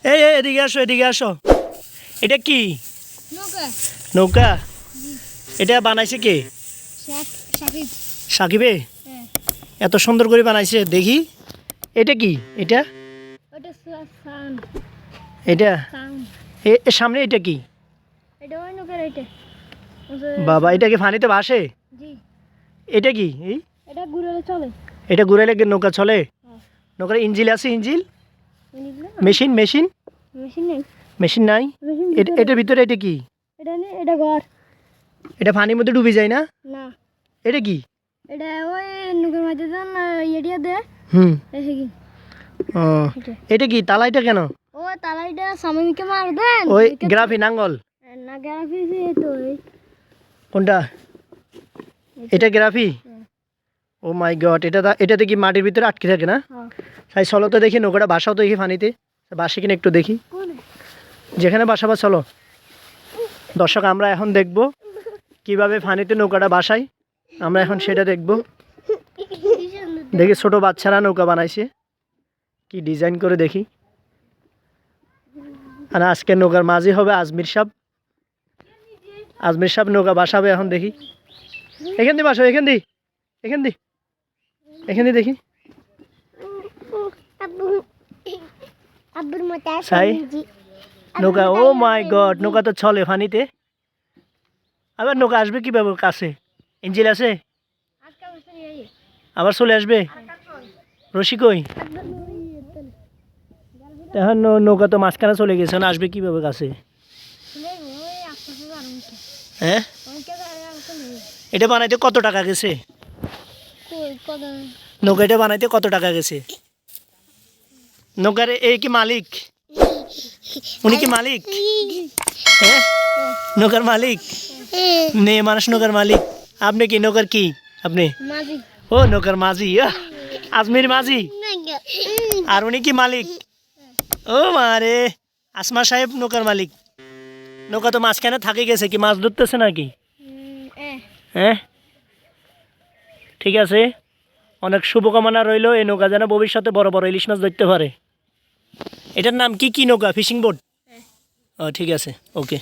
এই এদিকে আসো, এদিকে আসো। এটা কি নৌকা। নৌকা? এটা বানাইছে কে? সাকিব। সাকিবে? হ্যাঁ। এত সুন্দর করে বানাইছে দেখি। এটা কি? এটা ওটা সাউন্ড। এটা সাউন্ড। এর সামনে এটা কি? এটা ওই নৌকার এটা। বাবা, এটা কি পানিতে ভাসে? জি। এটা কি? এই এটা ঘুরে চলে। এটা ঘুরাইলে কি নৌকা চলে? হ্যাঁ। নৌকার ইঞ্জিল আছে? ইঞ্জিল? Machine machine? মেশিন নেই। মেশিন নাই? মেশিন এটার ভিতরে এটা কি? এটা নেই, এটা ঘর। এটা পানির মধ্যে ডুবে যায় না? না, এটা কি? এটা ওই নৌকার মাঝে যখন এরিয়া দেয় হুম। এসে কি ও, এটা কি তালাইটা কেন? ও তালাইটা সাময়িককে মার দেন। ওই গ্রাফি নাঙ্গল? না গ্রাফি তো কোনটা? এটা গ্রাফি? ও মাই গড, এটাতে কি মাটির ভিতরে আটকে থাকে না? হ্যাঁ। তাই চলো তো দেখি নৌকাটা বাসাও তো দেখি পানিতে। বাসে কিনা একটু দেখি। যেখানে বাসাবা চলো। দর্শক, আমরা এখন দেখব কিভাবে পানিতে নৌকাটা বাসায়। আমরা এখন সেটা দেখব। দেখি ছোট বাচ্চারা নৌকা বানাইছে, কি ডিজাইন করে দেখি। আর আজকে নৌকার মাঝি হবে আজমির সাহেব। আজমির সাহেব নৌকা বাসাবে, এখন দেখি। এখান দিয়ে বাসো, এখান দিয়ে, এখান দিয়ে, এখান দিয়ে দেখি। সাই নৌকা, ও মাই গড, নৌকা তো চলে পানিতে। আবার নৌকা আসবে কিভাবে কাছে? ইঞ্জিল আছে? আবার চলে আসবে? রশি কই? এখন নৌকা তো মাঝখানে চলে গেছে, না আসবে কিভাবে কাছে? হ্যাঁ, এটা বানাইতে কত টাকা গেছে? নৌকা এটা বানাইতে কত টাকা গেছে? নৌকার এ কি মালিক? উনি কি মালিক? হ্যাঁ, নৌকার মালিক? মেয়ে মানুষ নৌকার মালিক। আপনি কি নৌকার কি? আপনি ও নৌকার মাঝি, আজমির মাঝি। আর উনি কি মালিক? ও মারে, আসমা সাহেব নৌকার মালিক। নৌকা তো মাঝখানে থাকে গেছে, কি মাছ ধরতেছে নাকি? হ্যাঁ, ঠিক আছে। অনেক শুভকামনা রইল এই নৌকা যেন ভবিষ্যতে বড় বড় ইলিশ মাছ ধরতে পারে। এটার নাম কি? কি নৌকা? Fishing boat? ও ঠিক আছে, ওকে।